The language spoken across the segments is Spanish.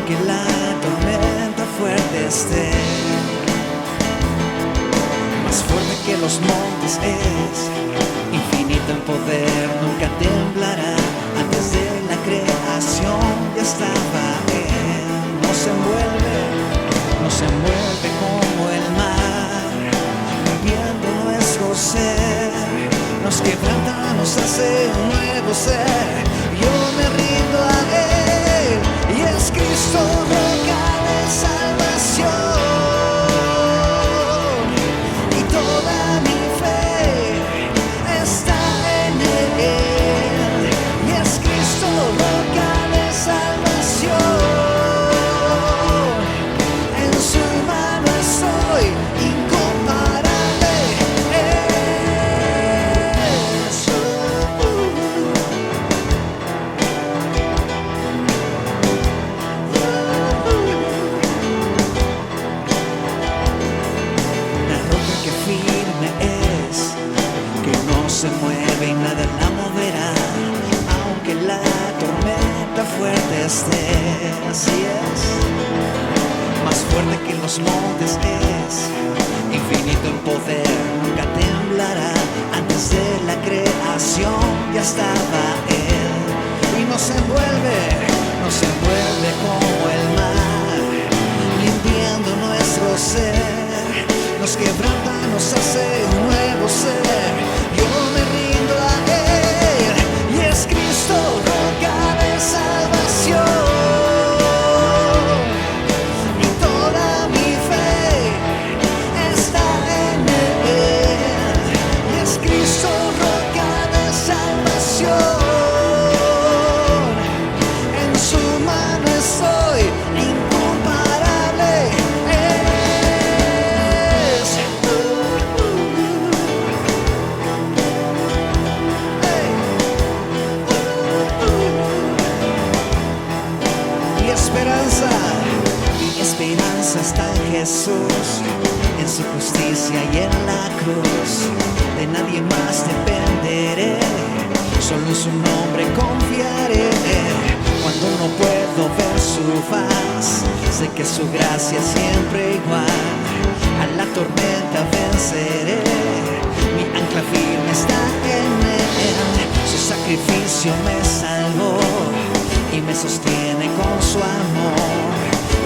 aunque la tormenta fuerte esté. Más fuerte que los montes es, infinito en poder, nunca temblará. Antes de la creación ya estaba Él. No se envuelve como el mar, viviendo nuestro ser. Nos quebranta, nos hace un nuevo ser. Yo me rindo a Él, y es Cristo roca de salvación. Y toda mi fe está en Él, y es Cristo roca de salvación. En su mano estoy, incomparable. Se mueve y nada la moverá, aunque la tormenta fuerte esté. Así es, más fuerte que los montes es, infinito en poder, nunca temblará. Antes de la creación ya estaba Él, y nos envuelve como el mar, limpiando nuestro ser. Nos quebranta, nos hace un nuevo ser. Yo me rindo a Él, y es Cristo roca de salvación. Y toda mi fe está en Él, y es Cristo roca de salvación. En su mano estoy, incomparable. Mi esperanza está en Jesús, en su justicia y en la cruz. De nadie más dependeré, solo en su nombre confiaré. Cuando no puedo ver su faz, sé que su gracia es siempre igual. A la tormenta venceré, mi ancla firme está en Él. Su sacrificio me salvó y me sostiene con su amor.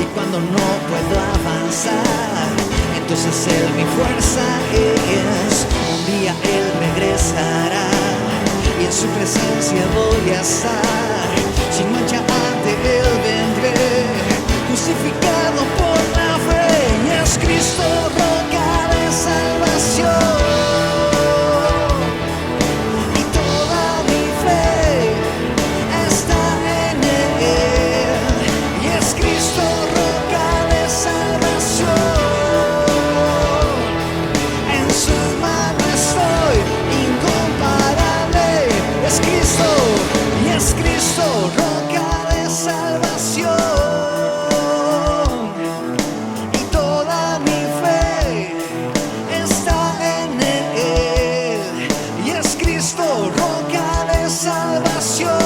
Y cuando no puedo avanzar, entonces Él mi fuerza es. Un día Él regresará, y en su presencia voy a estar. Sin mancha ante Él vendré, crucificado por la fe. Y es Cristo roca de salvación. Y toda mi fe está en Él, y es Cristo roca de salvación. En su mano estoy, incomparable. Es Cristo, y es Cristo roca de salvación. Y toda mi fe está en Él, y es Cristo roca de salvación.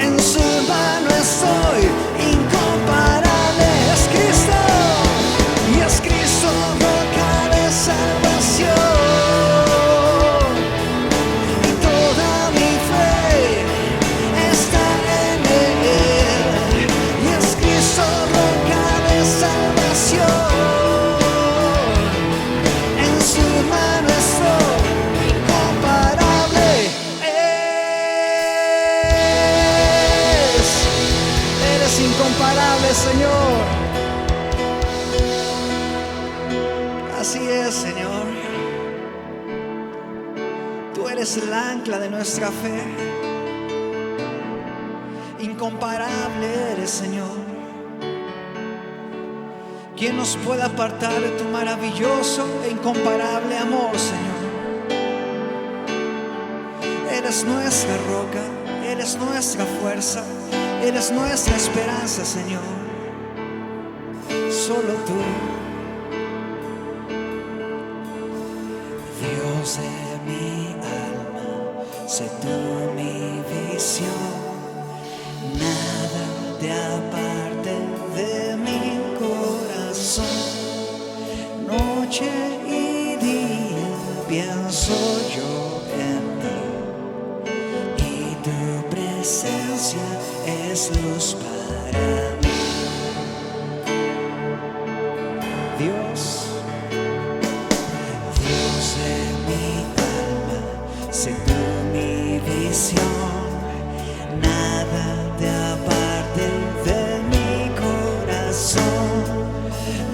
En su mano estoy, incomparable. Es Cristo, y es Cristo roca de salvación. Y toda mi fe está en Él, y es Cristo roca de salvación. En su mano estoy, incomparable. Eres incomparable, Señor. Así es, Señor. Tú eres el ancla de nuestra fe. Incomparable eres, Señor. ¿Quién nos puede apartar de tu maravilloso e incomparable amor, Señor? Eres nuestra roca, eres nuestra fuerza, eres nuestra esperanza, Señor. Solo tú, Dios de mi alma, sé tú mi visión. Nada te aparte de mi corazón. Noche y día pienso yo en ti, y tu presencia es luz para mí. Dios, Dios de mi alma, sé tú mi visión. Nada te aparte de mi corazón.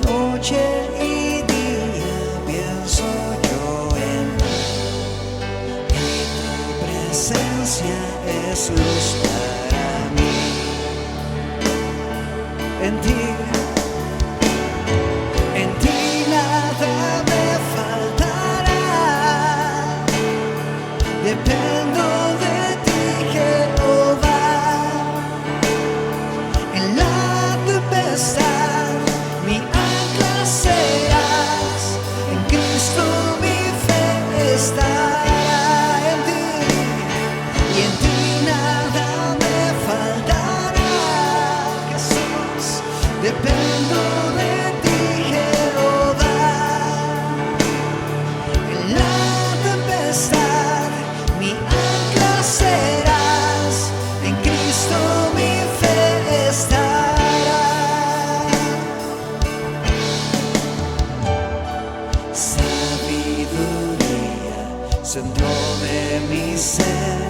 Noche y día pienso yo en ti, y tu presencia es luz para mí. En ti nada me faltará. Dependo de ti, Jehová. En la tempestad mi ancla serás. En Cristo mi fe estará. En ti, y en ti nada me faltará. Jesús, dependo de ti, Jehová. En la tempestad mi ancla serás. En Cristo mi fe estará. Sabiduría, centro de mi ser.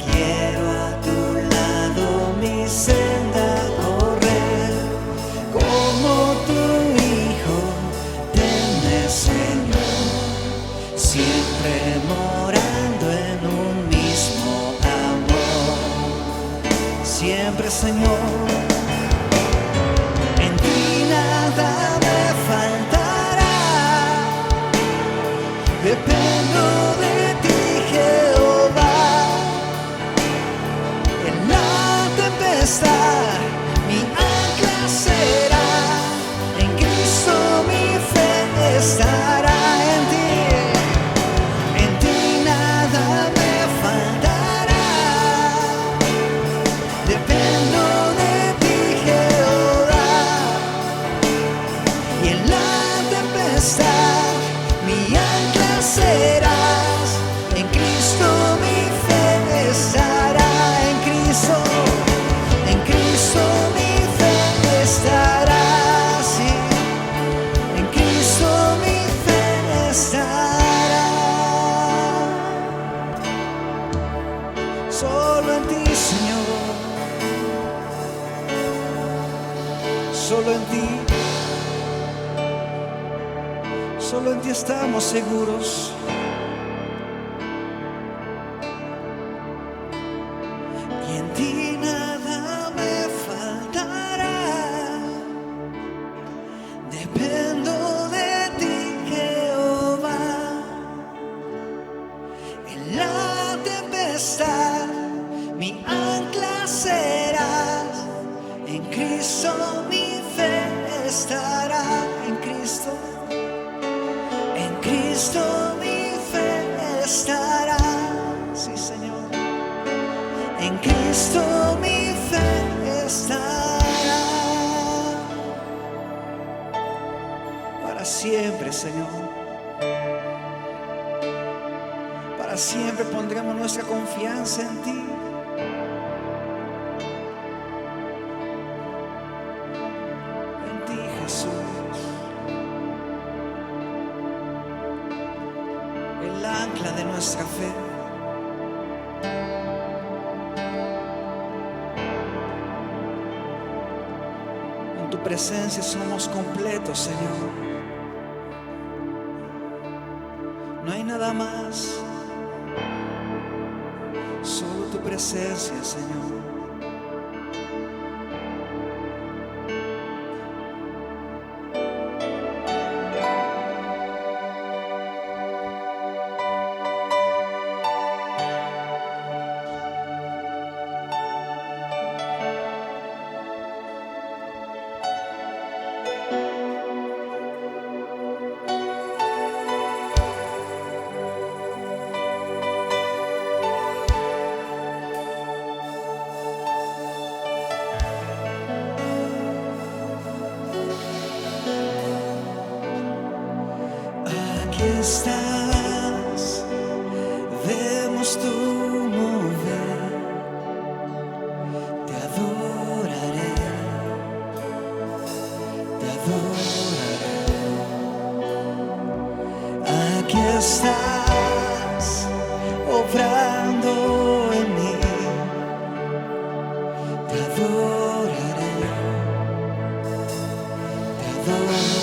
Quiero a tu lado mi senda correr. Como tu Hijo, tenme, Señor, siempre morando en un mismo amor. Siempre, Señor, en ti nada me faltará. Dependo de ti, Jehová. En la tempestad mi ancla será. En Cristo mi fe estará. En ti nada me faltará. Dependo de ti, Jehová. Y en la tempestad mi ancla serás. En Cristo mi fe estará. En Cristo mi fe estará. Sí, en Cristo mi fe estará. Solo en ti, Señor. Solo en ti. Solo en ti estamos seguros. Y en ti nada me faltará. Dependo de ti, Jehová. En la tempestad mi ancla serás. En Cristo mi fe estará. En Cristo mi fe estará. Sí, Señor. En Cristo mi fe estará. Para siempre, Señor. Para siempre pondremos nuestra confianza en ti. En ti, Jesús. El ancla de nuestra fe. En tu presencia somos completos, Señor. No hay nada más, solo tu presencia, Señor. estás, vemos tu mover, te adoraré, te adoraré. Aquí estás, obrando en mí, te adoraré, te adoraré.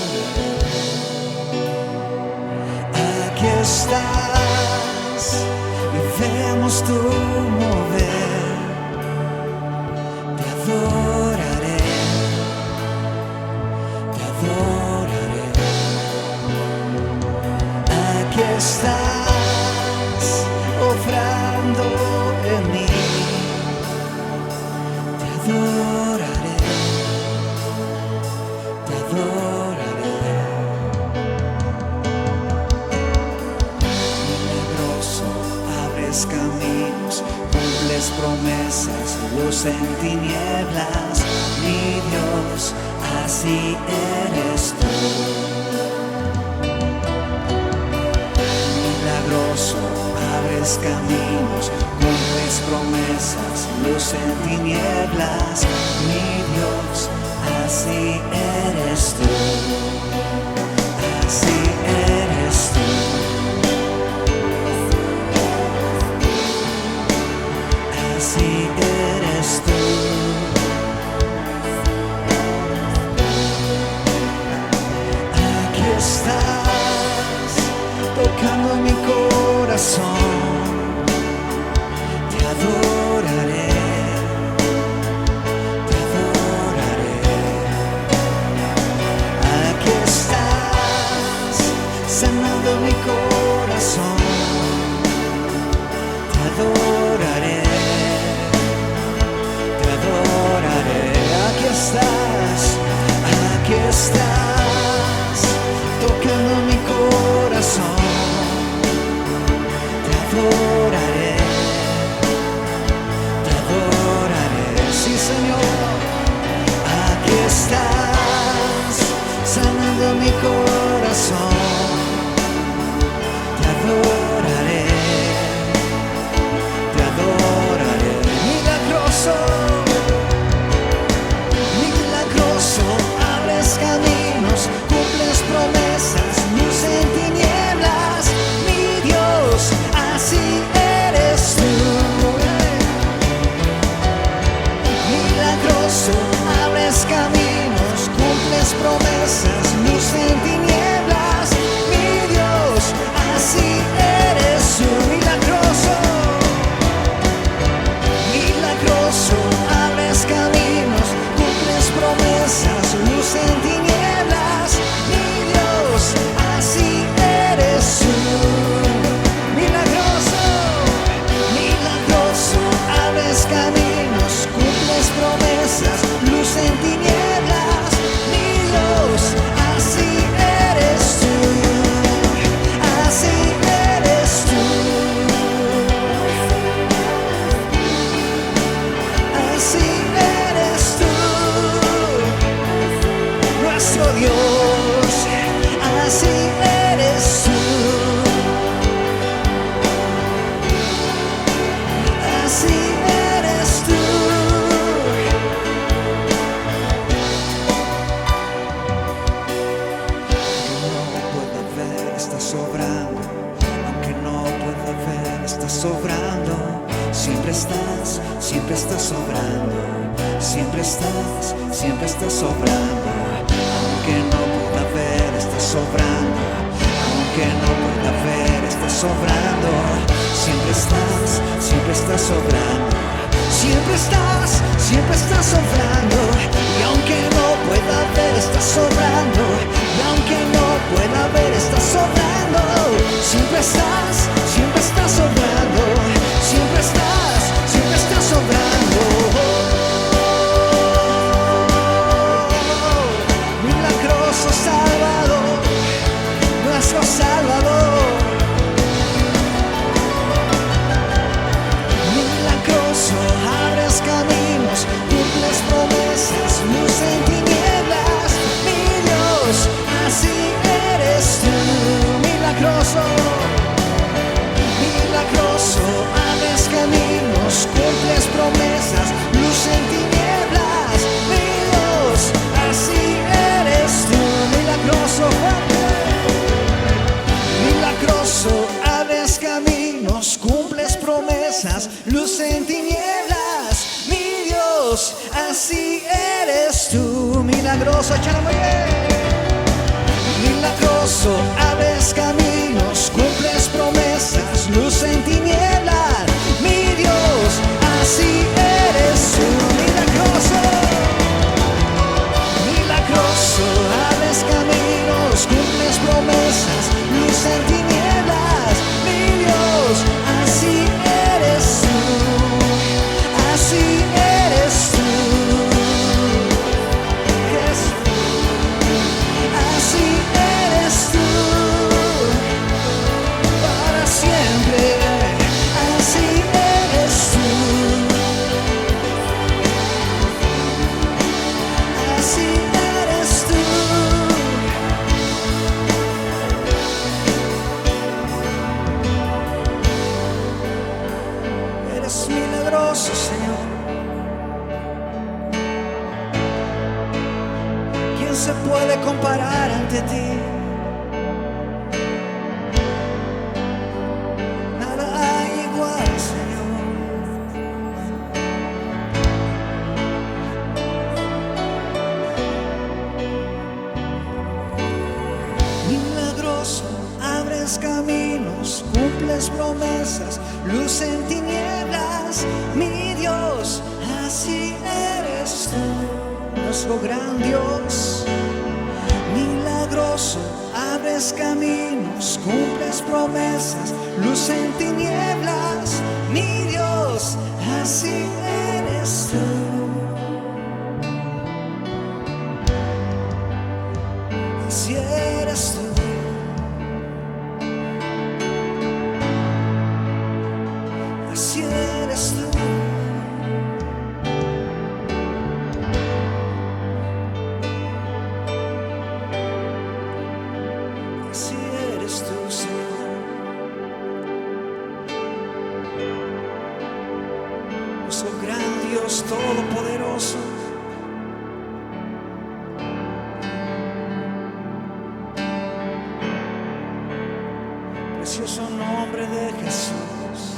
Aquí estás, y vemos tu mover, te adoraré, te adoraré. Aquí estás, obrando en mí, te adoraré, te adoraré. Milagroso, abres caminos, cumples promesas, luz en tinieblas, mi Dios, así eres tú. Milagroso, abres caminos, cumples promesas, luz en tinieblas, mi Dios, así eres tú, así eres tú, así eres tú. Aquí estás, tocando mi corazón, te adoraré, te adoraré. Aquí estás, sanando mi corazón, te adoraré, te adoraré. Aquí estás, tocando mi corazón, te adoraré, te adoraré. Sí, Señor, aquí estás, sanando mi corazón, te adoraré, te adoraré. Milagroso, milagroso, abres caminos, cumples promesas, luz en tinieblas, mi Dios, así eres tú. Milagroso, abres caminos, cumples promesas, luz en tinieblas, mi Dios, así eres tú. Milagroso, milagroso, abres caminos, cumples promesas, luz en tinieblas, mi Dios, así eres tú. Milagroso, milagroso, abres caminos, cumples promesas, luz en tinieblas, mi Dios, así eres tú, así eres tú, así eres tú, nuestro Dios, así eres tú, así eres tú. Aunque no pueda ver, estás sobrando, siempre estás sobrando, siempre estás sobrando. Aunque no pueda ver, estás sobrando, aunque no pueda ver, estás sobrando, siempre estás sobrando, siempre estás sobrando. Y aunque no pueda ver, estás sobrando, y aunque no pueda ver, estás sobrando, siempre estás sobrando, siempre estás sobrando. Milagroso Salvador, nuestro Salvador. Milagroso, abres caminos, cumples promesas, Dios, así eres tú. Milagroso, échalo muy bien. Milagroso, abres caminos, cumples promesas, luz en tinieblas. Mi Dios, así eres tú. Milagroso, milagroso, abres caminos, cumples promesas, luz en tinieblas. Mi Dios, así eres tú. Así eres tú. Así eres tú, para siempre. Así eres tú. Así eres tú. Eres milagroso, Señor. ¿Quién se puede comparar ante ti? Nada hay igual, Señor. Milagroso, abres caminos, cumples promesas, luz en tinieblas. Mi Dios, así eres tú. Nuestro gran Dios, milagroso, abres caminos, cumples promesas, luz en tinieblas. Mi Dios, así eres tú. Así eres tú. Así eres tú. Así eres tú, Señor. Nuestro gran Dios todopoderoso. Precioso nombre de Jesús.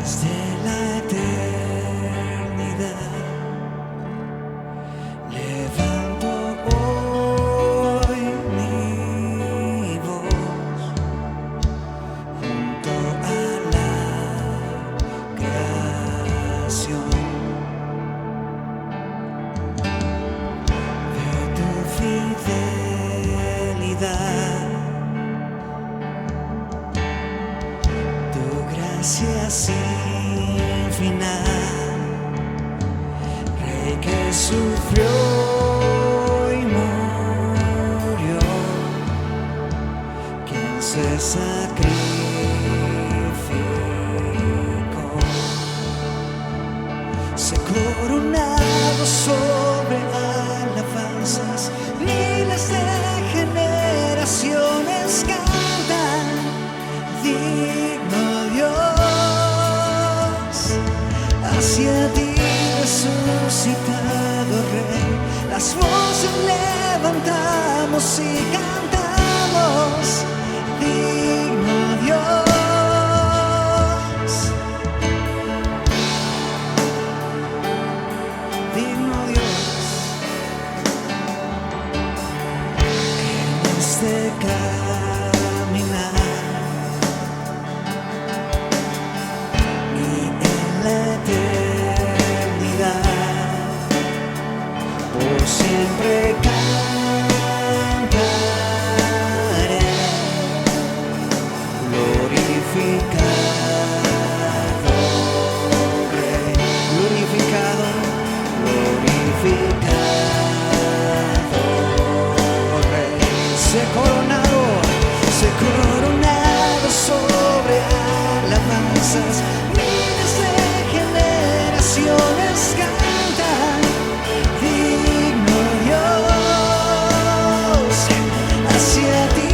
Desde la eternidad levanto hoy mi voz junto a la creación de tu fidelidad, tu gracia sin final, Rey que sufrió y murió, quien se sacrificó, se coronado sobre alabanzas, miles de generaciones cantan, digno Dios, hacia ti resucitado Rey, las voces levantamos y cantamos, digno Dios, digno Dios, en este caminar y en la eternidad, por siempre cantaré, glorificado Rey, glorificado, glorificado Rey, se coronado sobre alabanzas, miles de generaciones cantan, digno Dios, hacia ti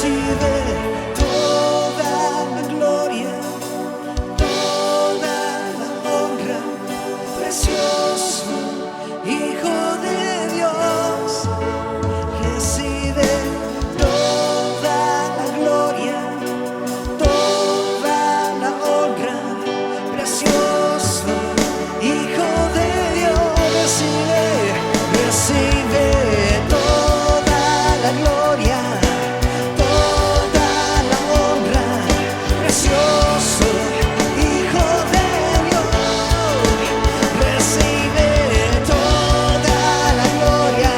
recibe toda la gloria, toda la honra, precioso Hijo de Dios. Recibe toda la gloria, toda la honra, precioso Hijo de Dios. Recibe toda la gloria, toda la honra, precioso Hijo de Dios. Recibe toda la gloria,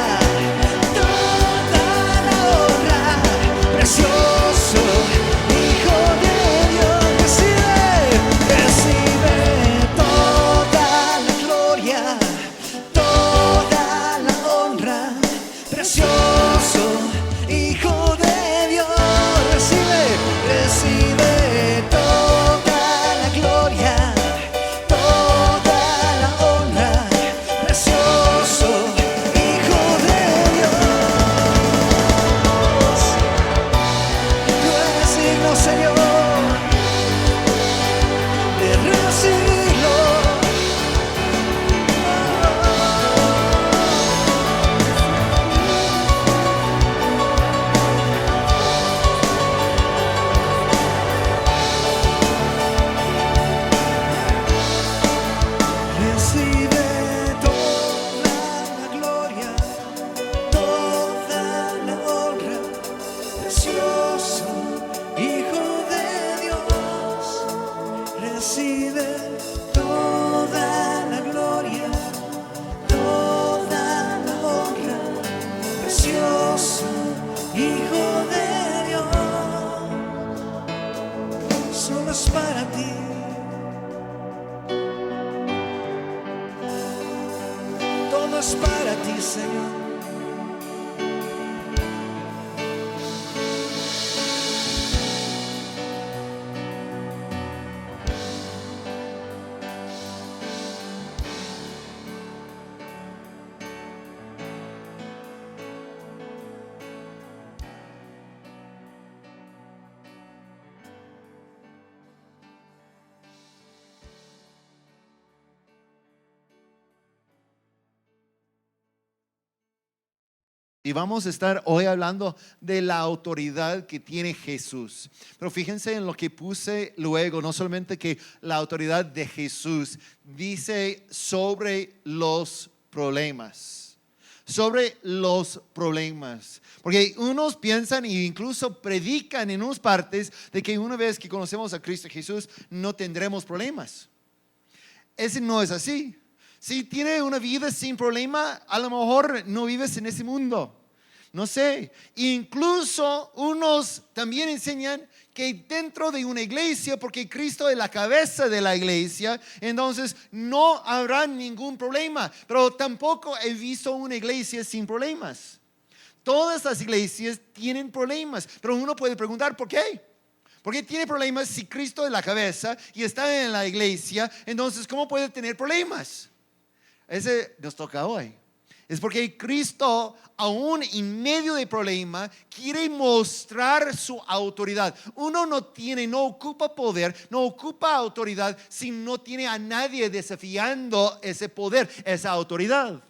toda la honra, precioso Hijo de Dios. Recibe toda la gloria, toda la honra, precioso Hijo de Dios. Recibe toda la gloria, toda la honra, precioso Hijo de Dios. Yo eres digno, Señor, de recibirlo. Recibe toda la gloria, toda la honra, precioso Hijo de Dios. Recibe toda la gloria, toda la honra, precioso Hijo de Dios. Solo es para ti. Todo es para ti, Señor. Y vamos a estar hoy hablando de la autoridad que tiene Jesús. Pero fíjense en lo que puse luego, no solamente que la autoridad de Jesús dice sobre los problemas. Sobre los problemas. Porque unos piensan e incluso predican en unas partes de que una vez que conocemos a Cristo Jesús no tendremos problemas. Ese no es así. Si tienes una vida sin problema, a lo mejor no vives en ese mundo. No sé. Incluso unos también enseñan que dentro de una iglesia, porque Cristo es la cabeza de la iglesia, entonces no habrá ningún problema. Pero tampoco he visto una iglesia sin problemas. Todas las iglesias tienen problemas, pero uno puede preguntar ¿por qué? ¿Por qué tiene problemas si Cristo es la cabeza y está en la iglesia? Entonces, ¿cómo puede tener problemas? Ese nos toca hoy. Es porque Cristo, aún en medio del problema, quiere mostrar su autoridad. Uno no ocupa poder, no ocupa autoridad si no tiene a nadie desafiando ese poder, esa autoridad.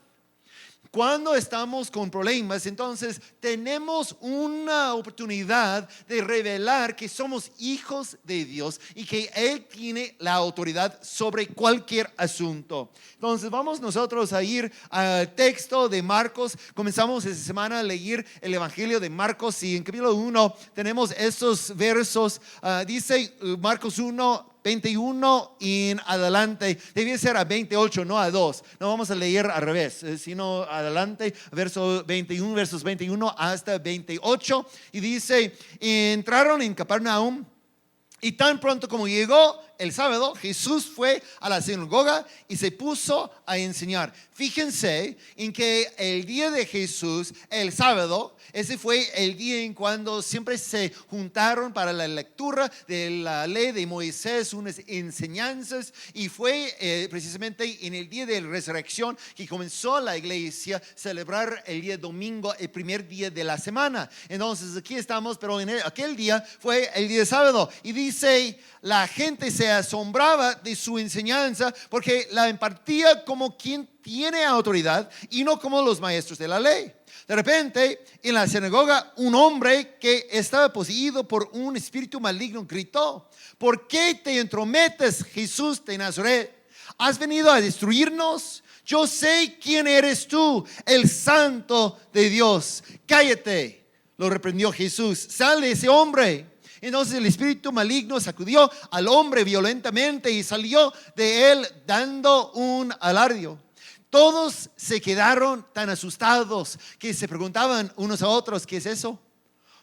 Cuando estamos con problemas, entonces tenemos una oportunidad de revelar que somos hijos de Dios y que Él tiene la autoridad sobre cualquier asunto. Entonces vamos nosotros a ir al texto de Marcos. Comenzamos esta semana a leer el Evangelio de Marcos y en capítulo 1 tenemos estos versos. Dice Marcos 1, 21 en adelante, debe ser a 28, no a 2. No vamos a leer al revés, sino adelante, versos 21 hasta 28. Y dice, entraron en Capernaum y tan pronto como llegó, el sábado, Jesús fue a la sinagoga y se puso a enseñar. Fíjense en que el día de Jesús, el sábado, ese fue el día en cuando siempre se juntaron para la lectura de la ley de Moisés, unas enseñanzas, y fue precisamente en el día de la resurrección que comenzó la iglesia a celebrar el día domingo, el primer día de la semana. Entonces aquí estamos, pero en aquel día fue el día de sábado, y dice, la gente se asombraba de su enseñanza porque la impartía como quien tiene autoridad y no como los maestros de la ley. De repente, en la sinagoga, un hombre que estaba poseído por un espíritu maligno gritó: ¿por qué te entrometes, Jesús de Nazaret? ¿Has venido a destruirnos? Yo sé quién eres tú, el Santo de Dios. Cállate, lo reprendió Jesús. Sal de ese hombre. Entonces el espíritu maligno sacudió al hombre violentamente y salió de él dando un alarde. Todos se quedaron tan asustados que se preguntaban unos a otros: ¿qué es eso?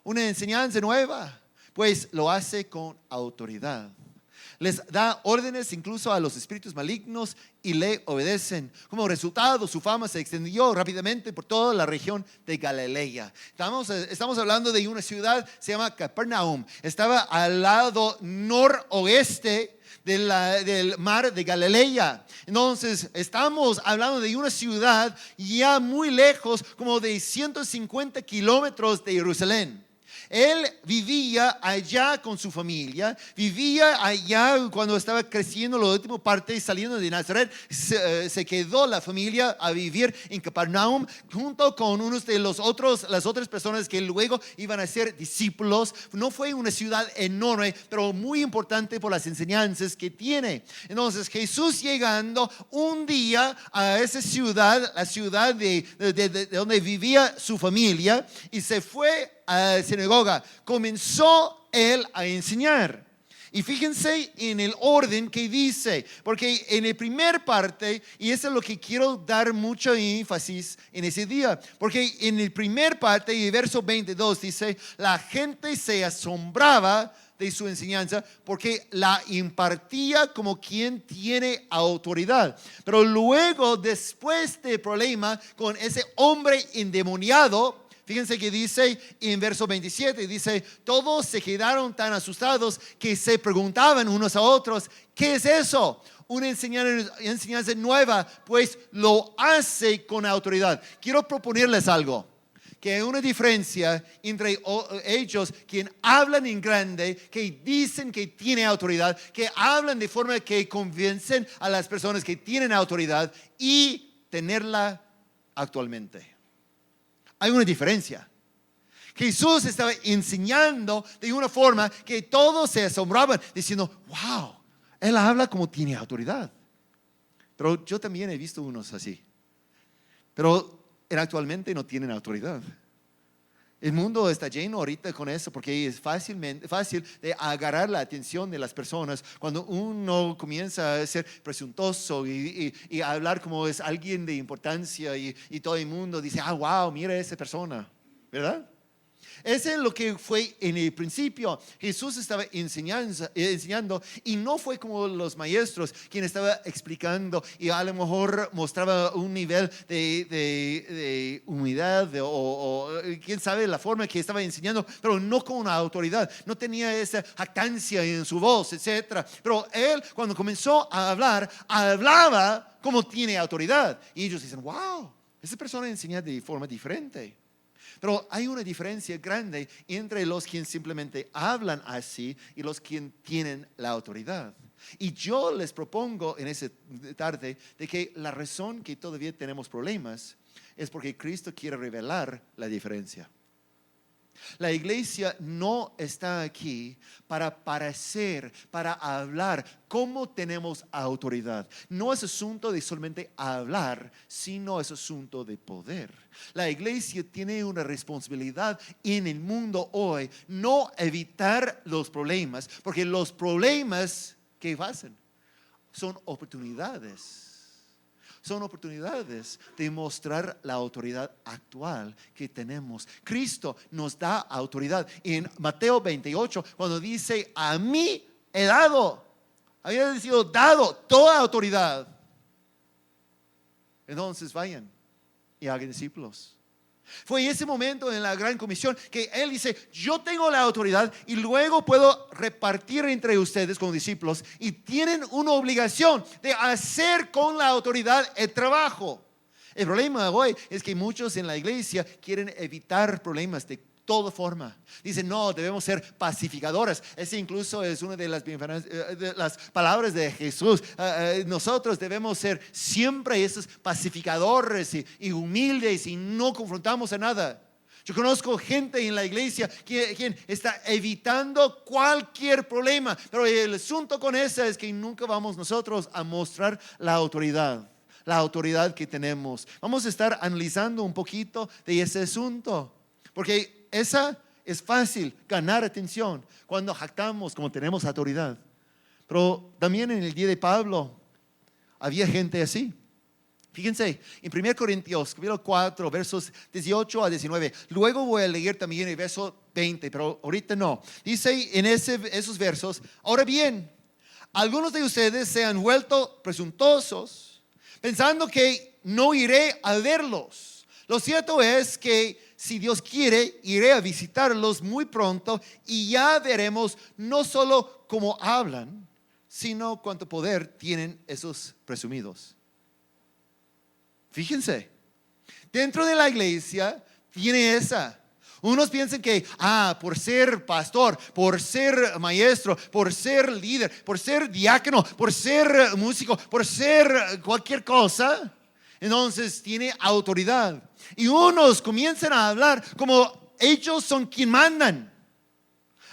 ¿Una enseñanza nueva? Pues lo hace con autoridad. Les da órdenes incluso a los espíritus malignos y le obedecen. Como resultado, su fama se extendió rápidamente por toda la región de Galilea. Estamos hablando de una ciudad, se llama Capernaum. Estaba al lado noroeste del mar de Galilea. Entonces estamos hablando de una ciudad ya muy lejos, como de 150 kilómetros de Jerusalén. Él vivía allá con su familia, vivía allá cuando estaba creciendo la última parte, saliendo de Nazaret. Se quedó la familia a vivir en Capernaum junto con unos de las otras personas que luego iban a ser discípulos. No fue una ciudad enorme, pero muy importante por las enseñanzas que tiene. Entonces Jesús, llegando un día a esa ciudad, la ciudad de donde vivía su familia, y se fue a la sinagoga, comenzó él a enseñar. Y fíjense en el orden que dice, porque en la primera parte, y eso es lo que quiero dar mucho énfasis en ese día, porque en la primera parte, y el verso 22 dice: la gente se asombraba de su enseñanza porque la impartía como quien tiene autoridad. Pero luego, después del problema con ese hombre endemoniado, fíjense que dice en verso 27, dice: todos se quedaron tan asustados que se preguntaban unos a otros: ¿qué es eso? Una enseñanza nueva, pues lo hace con autoridad. Quiero proponerles algo, que hay una diferencia entre ellos, quien hablan en grande, que dicen que tienen autoridad, que hablan de forma que convencen a las personas que tienen autoridad, y tenerla actualmente. Hay una diferencia. Jesús estaba enseñando de una forma que todos se asombraban, diciendo: wow, él habla como tiene autoridad. Pero yo también he visto unos así, pero actualmente no tienen autoridad. El mundo está lleno ahorita con eso, porque es fácil de agarrar la atención de las personas cuando uno comienza a ser presuntuoso y hablar como es alguien de importancia, y todo el mundo dice: ah, wow, mira a esa persona, ¿verdad? Ese es lo que fue en el principio. Jesús estaba enseñando, y no fue como los maestros, quien estaba explicando y a lo mejor mostraba un nivel de humildad o quién sabe la forma que estaba enseñando, pero no con una autoridad. No tenía esa jactancia en su voz, etc. Pero él, cuando comenzó a hablar, hablaba como tiene autoridad. Y ellos dicen: wow, esa persona enseña de forma diferente. Pero hay una diferencia grande entre los quienes simplemente hablan así y los quienes tienen la autoridad. Y yo les propongo en esta tarde de que la razón que todavía tenemos problemas es porque Cristo quiere revelar la diferencia. La iglesia no está aquí para parecer, para hablar cómo tenemos autoridad. No es asunto de solamente hablar, sino es asunto de poder. La iglesia tiene una responsabilidad en el mundo hoy, no evitar los problemas, porque los problemas, ¿qué hacen? Son oportunidades. Son oportunidades de mostrar la autoridad actual que tenemos. Cristo nos da autoridad. En Mateo 28, cuando dice: a mí he dado había sido dado toda autoridad. Entonces vayan y hagan discípulos. Fue ese momento en la gran comisión que Él dice, yo tengo la autoridad y luego puedo repartir entre ustedes como discípulos y tienen una obligación de hacer con la autoridad el trabajo. El problema hoy es que muchos en la iglesia quieren evitar problemas de toda forma. Dicen, no, debemos ser pacificadores. Ese incluso es una de las palabras de Jesús. Nosotros debemos ser siempre esos pacificadores y humildes y no confrontamos a nada. Yo conozco gente en la iglesia quien está evitando cualquier problema, pero el asunto con eso es que nunca vamos nosotros a mostrar la autoridad que tenemos. Vamos a estar analizando un poquito de ese asunto, porque esa es fácil, ganar atención cuando jactamos como tenemos autoridad. Pero también en el día de Pablo había gente así. Fíjense, en 1 Corintios, capítulo 4, versos 18 a 19. Luego voy a leer también el verso 20, pero ahorita no. Dice en esos versos, ahora bien, algunos de ustedes se han vuelto presuntuosos, pensando que no iré a verlos. Lo cierto es que si Dios quiere, iré a visitarlos muy pronto y ya veremos no solo cómo hablan, sino cuánto poder tienen esos presumidos. Fíjense, dentro de la iglesia tiene esa. Unos piensan que, por ser pastor, por ser maestro, por ser líder, por ser diácono, por ser músico, por ser cualquier cosa, entonces tiene autoridad. Y unos comienzan a hablar como ellos son quien mandan.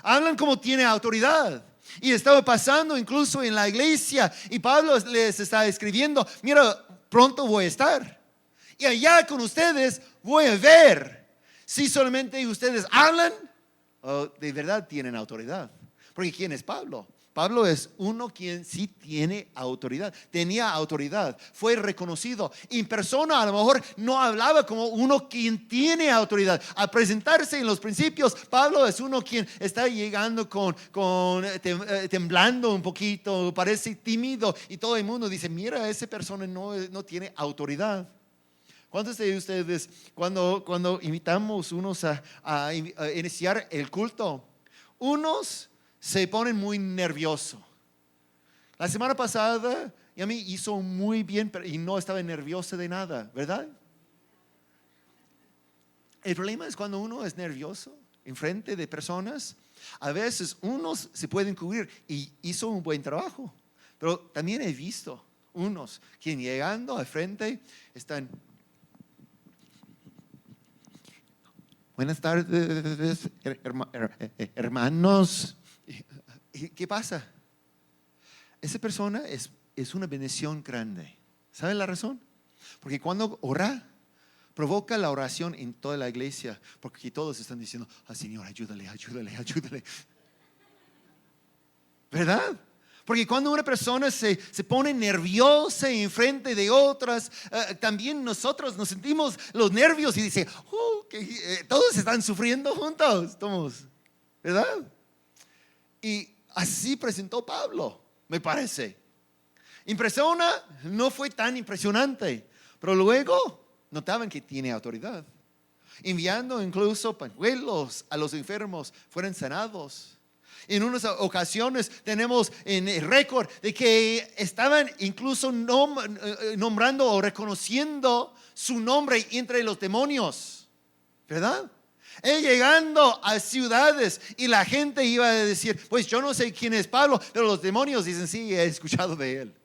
Hablan como tiene autoridad. Y estaba pasando incluso en la iglesia. Y Pablo les está escribiendo, mira, pronto voy a estar. Y allá con ustedes voy a ver si solamente ustedes hablan o de verdad tienen autoridad. Porque ¿quién es Pablo? Pablo es uno quien sí tiene autoridad, tenía autoridad, fue reconocido. En persona a lo mejor no hablaba como uno quien tiene autoridad. Al presentarse en los principios, Pablo es uno quien está llegando temblando un poquito, parece tímido y todo el mundo dice, mira, esa persona no tiene autoridad. ¿Cuántos de ustedes cuando invitamos unos a iniciar el culto, unos se ponen muy nerviosos? La semana pasada y a mí hizo muy bien y no estaba nervioso de nada, ¿verdad? El problema es cuando uno es nervioso en frente de personas, a veces unos se pueden cubrir y hizo un buen trabajo, pero también he visto unos que llegando al frente están, buenas tardes, hermanos. ¿Y qué pasa? Esa persona es una bendición grande. ¿Saben la razón? Porque cuando ora, provoca la oración en toda la iglesia. Porque todos están diciendo, Señor, ayúdale. ¿Verdad? Porque cuando una persona se pone nerviosa en frente de otras, también nosotros nos sentimos los nervios y dice, todos están sufriendo juntos, ¿verdad? Y así presentó Pablo, me parece. En persona no fue tan impresionante, pero luego notaban que tiene autoridad. Enviando incluso pañuelos a los enfermos, fueron sanados. En unas ocasiones tenemos en el récord de que estaban incluso nombrando o reconociendo su nombre entre los demonios, ¿verdad? Llegando a ciudades y la gente iba a decir, pues yo no sé quién es Pablo, pero los demonios dicen, sí, he escuchado de él.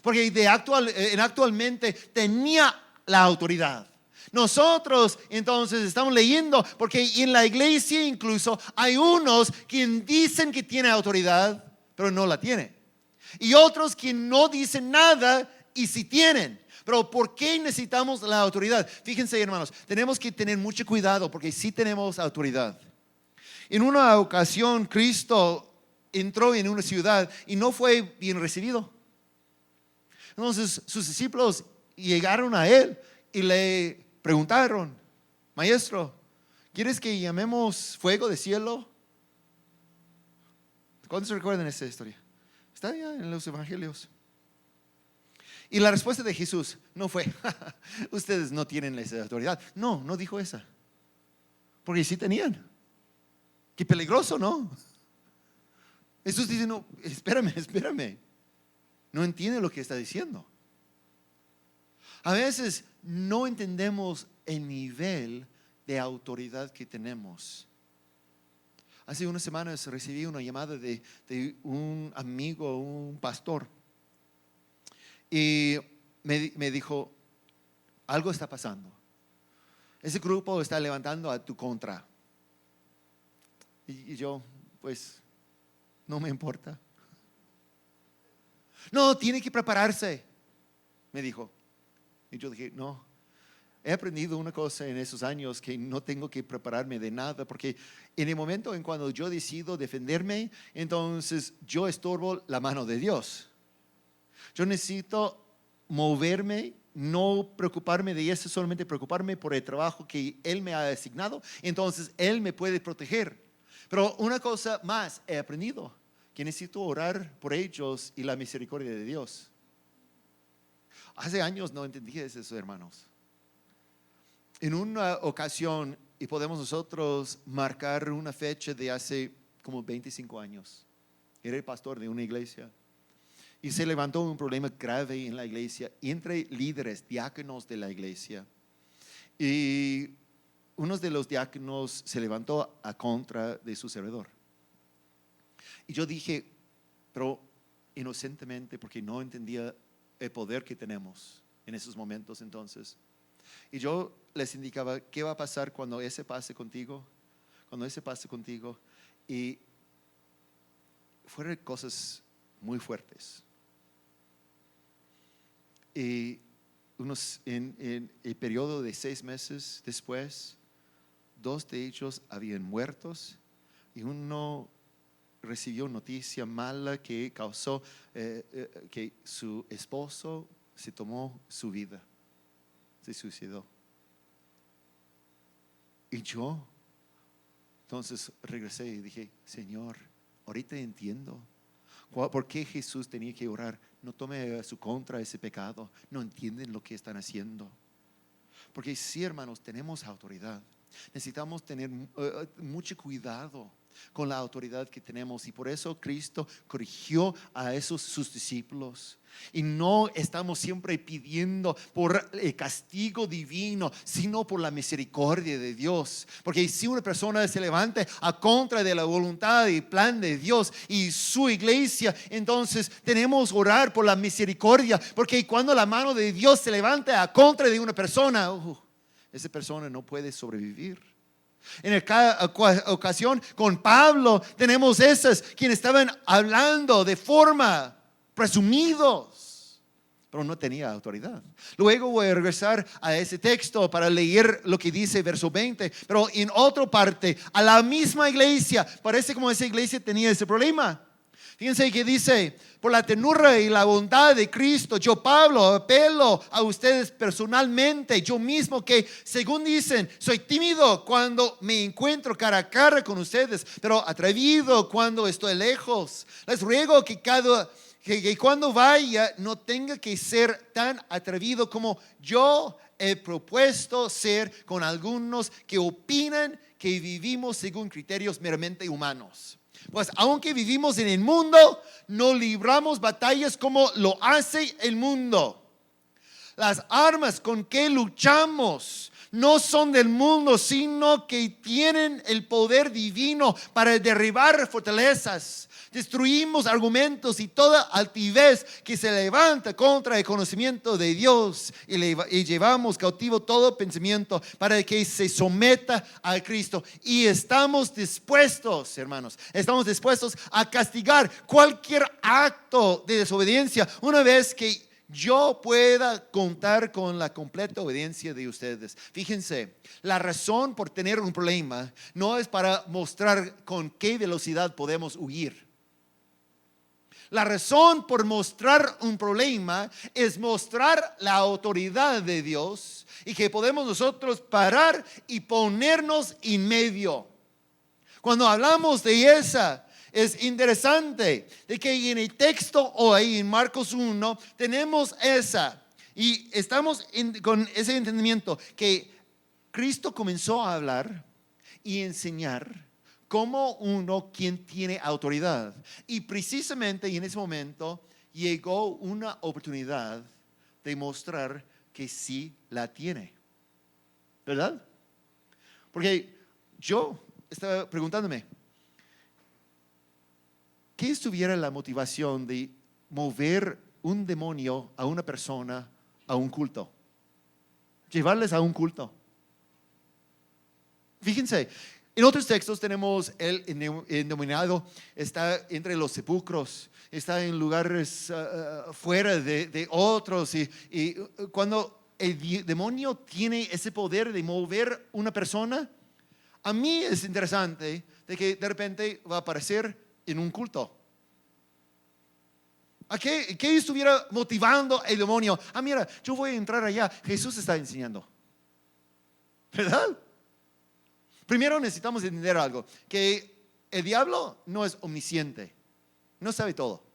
Porque actualmente tenía la autoridad. Nosotros entonces estamos leyendo porque en la iglesia incluso hay unos quien dicen que tienen autoridad, pero no la tienen. Y otros que no dicen nada y sí tienen. Pero ¿por qué necesitamos la autoridad? Fíjense, hermanos, tenemos que tener mucho cuidado porque sí tenemos autoridad. En una ocasión Cristo entró en una ciudad y no fue bien recibido. Entonces sus discípulos llegaron a él y le preguntaron, maestro, ¿quieres que llamemos fuego del cielo? ¿Cuántos recuerdan esta historia? está ya en los evangelios. Y la respuesta de Jesús no fue, ustedes no tienen esa autoridad. No, no dijo esa. Porque sí tenían. Qué peligroso, ¿no? Jesús dice, no, espérame. No entiende lo que está diciendo. A veces no entendemos el nivel de autoridad que tenemos. Hace unas semanas recibí una llamada de un amigo, un pastor. Y me dijo, algo está pasando. Ese grupo está levantando a tu contra. Y yo, pues, no me importa. No, tiene que prepararse, me dijo. Y yo dije, no, he aprendido una cosa en esos años, que no tengo que prepararme de nada, porque en el momento en cuando yo decido defenderme, entonces yo estorbo la mano de Dios. Yo necesito moverme, no preocuparme de eso, solamente preocuparme por el trabajo que Él me ha asignado. Entonces Él me puede proteger. Pero una cosa más he aprendido, que necesito orar por ellos y la misericordia de Dios. Hace años no entendí eso, hermanos. En una ocasión, y podemos nosotros marcar una fecha de hace como 25 años, era el pastor de una iglesia. Y se levantó un problema grave en la iglesia entre líderes, diáconos de la iglesia. Y uno de los diáconos se levantó a contra de su servidor. Y yo dije, pero inocentemente, porque no entendía el poder que tenemos en esos momentos entonces. Y yo les indicaba, ¿qué va a pasar cuando ese pase contigo? Cuando ese pase contigo. Y fueron cosas muy fuertes. Y en el periodo de 6 meses después, 2 de ellos habían muertos y uno recibió noticia mala que causó que su esposo se tomó su vida, se suicidó. Y yo entonces regresé y dije, Señor, ahorita entiendo por qué Jesús tenía que orar. No tome a su contra ese pecado. No entienden lo que están haciendo. Porque sí, hermanos, tenemos autoridad. Necesitamos tener mucho cuidado con la autoridad que tenemos, y por eso Cristo corrigió a esos sus discípulos. Y no estamos siempre pidiendo por el castigo divino, sino por la misericordia de Dios. Porque si una persona se levanta a contra de la voluntad y plan de Dios y su iglesia, entonces tenemos que orar por la misericordia, porque cuando la mano de Dios se levanta a contra de una persona, esa persona no puede sobrevivir. En cada ocasión con Pablo tenemos esas quienes estaban hablando de forma presumidos, pero no tenía autoridad. Luego voy a regresar a ese texto para leer lo que dice verso 20, pero en otra parte, a la misma iglesia, parece como esa iglesia tenía ese problema. Fíjense que dice, por la ternura y la bondad de Cristo, yo Pablo apelo a ustedes personalmente, yo mismo que según dicen, soy tímido cuando me encuentro cara a cara con ustedes, pero atrevido cuando estoy lejos. Les ruego que cuando vaya no tenga que ser tan atrevido como yo he propuesto ser con algunos que opinan que vivimos según criterios meramente humanos. Pues aunque vivimos en el mundo, no libramos batallas como lo hace el mundo. Las armas con que luchamos no son del mundo, sino que tienen el poder divino para derribar fortalezas. Destruimos argumentos y toda altivez que se levanta contra el conocimiento de Dios, y llevamos cautivo todo pensamiento para que se someta a Cristo. Y estamos dispuestos, hermanos, a castigar cualquier acto de desobediencia una vez que yo pueda contar con la completa obediencia de ustedes. Fíjense, la razón por tener un problema no es para mostrar con qué velocidad podemos huir. La razón por mostrar un problema es mostrar la autoridad de Dios y que podemos nosotros parar y ponernos en medio. Cuando hablamos de es interesante de que en el texto hoy, en Marcos 1, tenemos esa. Y estamos con ese entendimiento que Cristo comenzó a hablar y enseñar como uno quien tiene autoridad. Y precisamente en ese momento llegó una oportunidad de mostrar que sí la tiene. ¿Verdad? Porque yo estaba preguntándome, ¿qué estuviera la motivación de mover un demonio a una persona a un culto? Llevarles a un culto. Fíjense, en otros textos tenemos el endemoniado, está entre los sepulcros, está en lugares fuera de otros. Y cuando el demonio tiene ese poder de mover una persona, a mí es interesante de que de repente va a aparecer en un culto. ¿A qué estuviera motivando el demonio? Mira, yo voy a entrar allá, Jesús está enseñando. ¿Verdad? Primero necesitamos entender algo, que el diablo no es omnisciente, no sabe todo.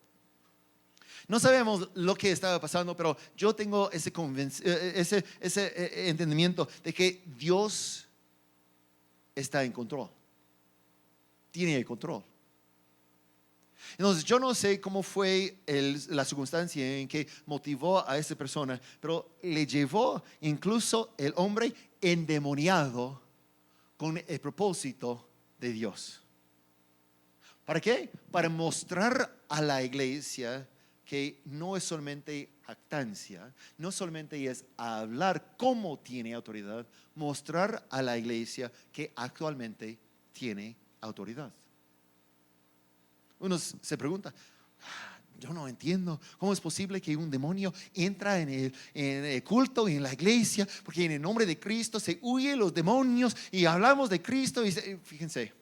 No sabemos lo que estaba pasando, pero yo tengo ese entendimiento de que Dios está en control, tiene el control. Entonces yo no sé cómo fue la circunstancia en que motivó a esa persona, pero le llevó incluso el hombre endemoniado con el propósito de Dios. ¿Para qué? Para mostrar a la iglesia que no es solamente jactancia, no solamente es hablar cómo tiene autoridad, mostrar a la iglesia que actualmente tiene autoridad. Uno se pregunta, yo no entiendo cómo es posible que un demonio entra en el culto y en la iglesia, porque en el nombre de Cristo se huye los demonios y hablamos de Cristo. Fíjense,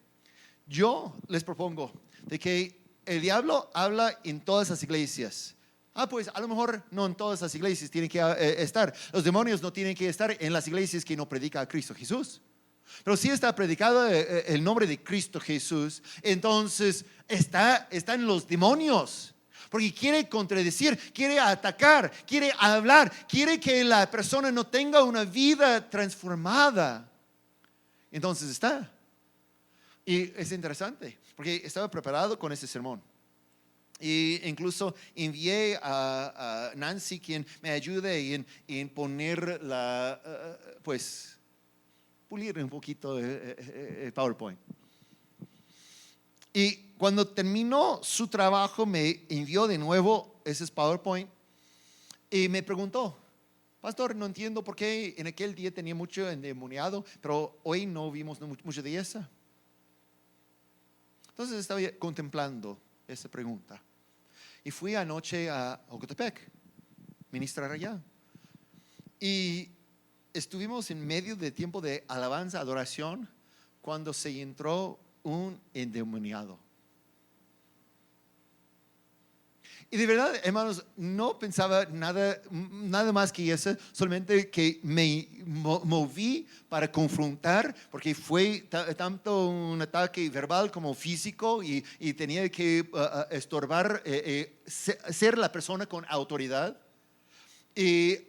yo les propongo de que el diablo habla en todas las iglesias. Pues a lo mejor no en todas las iglesias tienen que estar. Los demonios no tienen que estar en las iglesias que no predica a Cristo Jesús. Pero si está predicado el nombre de Cristo Jesús, entonces están los demonios. Porque quiere contradecir, quiere atacar, quiere hablar, quiere que la persona no tenga una vida transformada. Entonces está. Y es interesante, porque estaba preparado con ese sermón. Y incluso envié a Nancy, quien me ayude en poner pulir un poquito el PowerPoint. Y cuando terminó su trabajo, me envió de nuevo ese PowerPoint y me preguntó, pastor, no entiendo por qué en aquel día tenía mucho endemoniado, pero hoy no vimos mucho de eso. Entonces estaba contemplando esa pregunta. Y fui anoche a Ocotepec, ministrar allá. Y estuvimos en medio de tiempo de alabanza, adoración, cuando se entró un endemoniado. Y de verdad, hermanos, no pensaba nada más que eso, solamente que me moví para confrontar, porque fue tanto un ataque verbal como físico y tenía que estorbar, ser la persona con autoridad. Y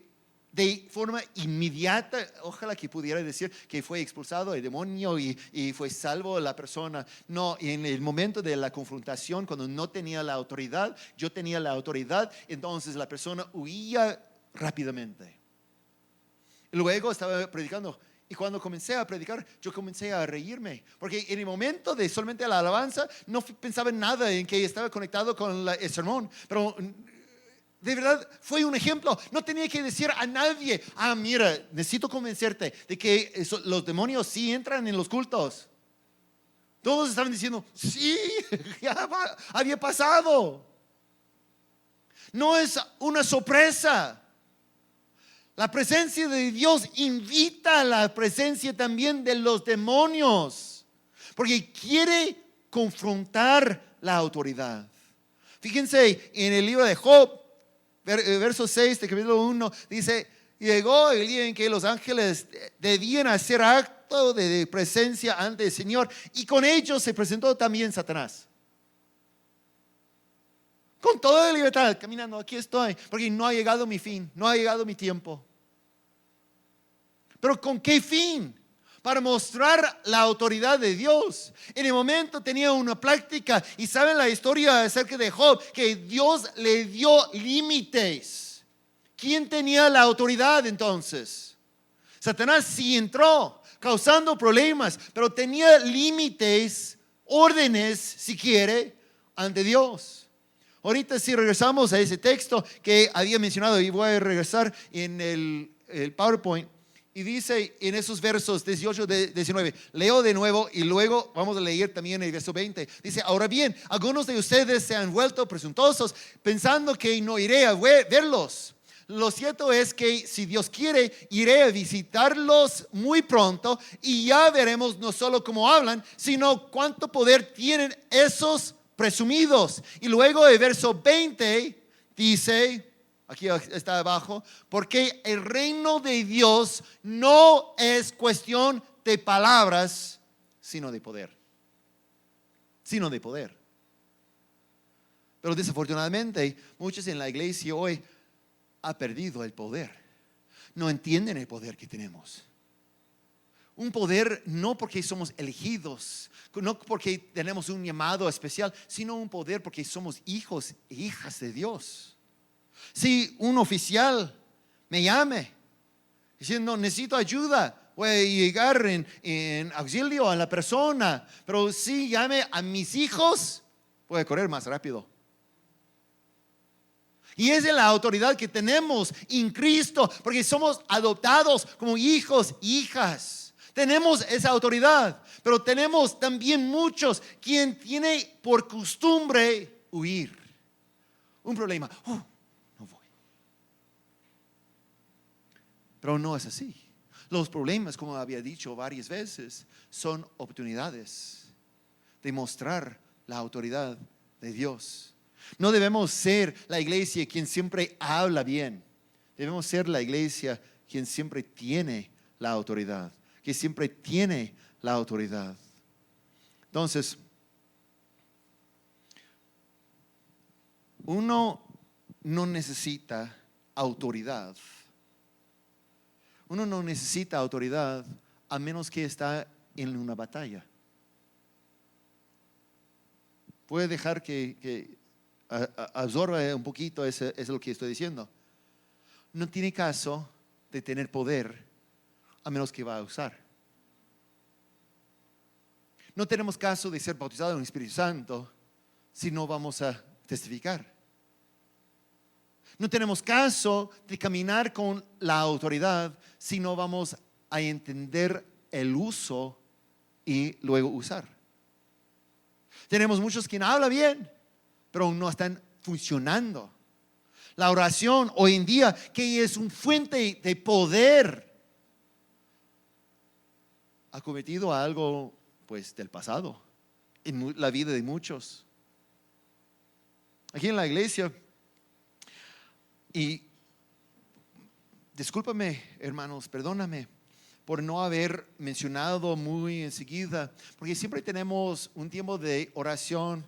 de forma inmediata, ojalá que pudiera decir que fue expulsado el demonio y fue salvo la persona. No, en el momento de la confrontación, cuando no tenía la autoridad, yo tenía la autoridad, entonces la persona huía rápidamente. Luego estaba predicando. Y cuando comencé a predicar, yo comencé a reírme. Porque en el momento de solamente la alabanza, no pensaba en nada en que estaba conectado con el sermón. Pero de verdad fue un ejemplo. No tenía que decir a nadie, mira, necesito convencerte de que los demonios sí entran en los cultos. Todos estaban diciendo, sí, ya había pasado. No es una sorpresa. La presencia de Dios invita a la presencia también de los demonios, porque quiere confrontar la autoridad. Fíjense en el libro de Job, verso 6 de capítulo 1, dice, llegó el día en que los ángeles debían hacer acto de presencia ante el Señor, y con ellos se presentó también Satanás. Con toda libertad, caminando, aquí estoy, porque no ha llegado mi fin, no ha llegado mi tiempo. Pero ¿con qué fin? Para mostrar la autoridad de Dios. En el momento tenía una práctica, y saben la historia acerca de Job, que Dios le dio límites. ¿Quién tenía la autoridad entonces? Satanás sí entró, causando problemas, pero tenía límites, órdenes, si quiere, ante Dios. Ahorita si regresamos a ese texto que había mencionado, y voy a regresar en el PowerPoint, y dice en esos versos 18, 19, leo de nuevo y luego vamos a leer también el verso 20. Dice, ahora bien, algunos de ustedes se han vuelto presuntuosos pensando que no iré a verlos. Lo cierto es que si Dios quiere, iré a visitarlos muy pronto y ya veremos no solo cómo hablan, sino cuánto poder tienen esos presumidos. Y luego el verso 20 dice, aquí está abajo, porque el reino de Dios no es cuestión de palabras, sino de poder. Sino de poder. Pero desafortunadamente, muchos en la iglesia hoy han perdido el poder. No entienden el poder que tenemos. Un poder no porque somos elegidos, no porque tenemos un llamado especial, sino un poder porque somos hijos e hijas de Dios. Si un oficial me llame diciendo necesito ayuda, voy a llegar en auxilio a la persona, pero si llame a mis hijos, voy a correr más rápido. Y esa es la autoridad que tenemos en Cristo, porque somos adoptados como hijos, hijas. Tenemos esa autoridad, pero tenemos también muchos quien tiene por costumbre huir. Un problema, no voy. Pero no es así. Los problemas, como había dicho varias veces, son oportunidades de mostrar la autoridad de Dios. No debemos ser la iglesia quien siempre habla bien. Debemos ser la iglesia quien siempre tiene la autoridad, que siempre tiene la autoridad. Entonces, uno no necesita autoridad. Uno no necesita autoridad a menos que está en una batalla. Puede dejar que absorba un poquito eso es lo que estoy diciendo. No tiene caso de tener poder a menos que va a usar. No tenemos caso de ser bautizados en el Espíritu Santo si no vamos a testificar. No tenemos caso de caminar con la autoridad si no vamos a entender el uso y luego usar. Tenemos muchos quienes hablan bien, pero no están funcionando. La oración hoy en día, que es una fuente de poder, ha cometido algo pues del pasado en la vida de muchos. Aquí en la iglesia, y discúlpame hermanos, perdóname por no haber mencionado muy enseguida, porque siempre tenemos un tiempo de oración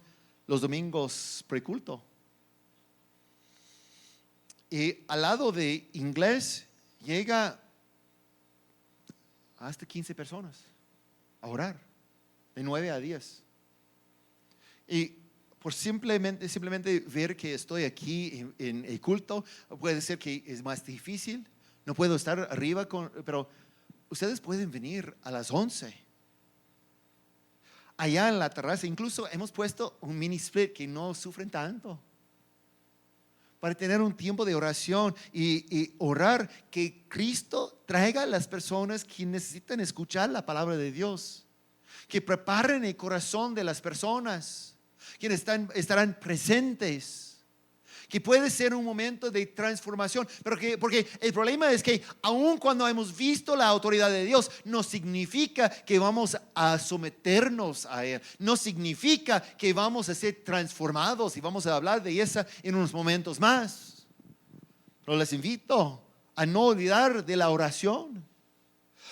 los domingos preculto. Y al lado de inglés llega hasta 15 personas a orar, de 9 a 10. Y por simplemente ver que estoy aquí en el culto, puede ser que es más difícil, no puedo estar arriba, pero ustedes pueden venir a las 11. Allá en la terraza, incluso hemos puesto un mini split que no sufren tanto, para tener un tiempo de oración y orar que Cristo traiga a las personas que necesitan escuchar la palabra de Dios, que preparen el corazón de las personas, quienes estarán presentes. Que puede ser un momento de transformación, porque el problema es que aun cuando hemos visto la autoridad de Dios, no significa que vamos a someternos a Él, no significa que vamos a ser transformados, y vamos a hablar de eso en unos momentos más. Pero les invito a no olvidar de la oración.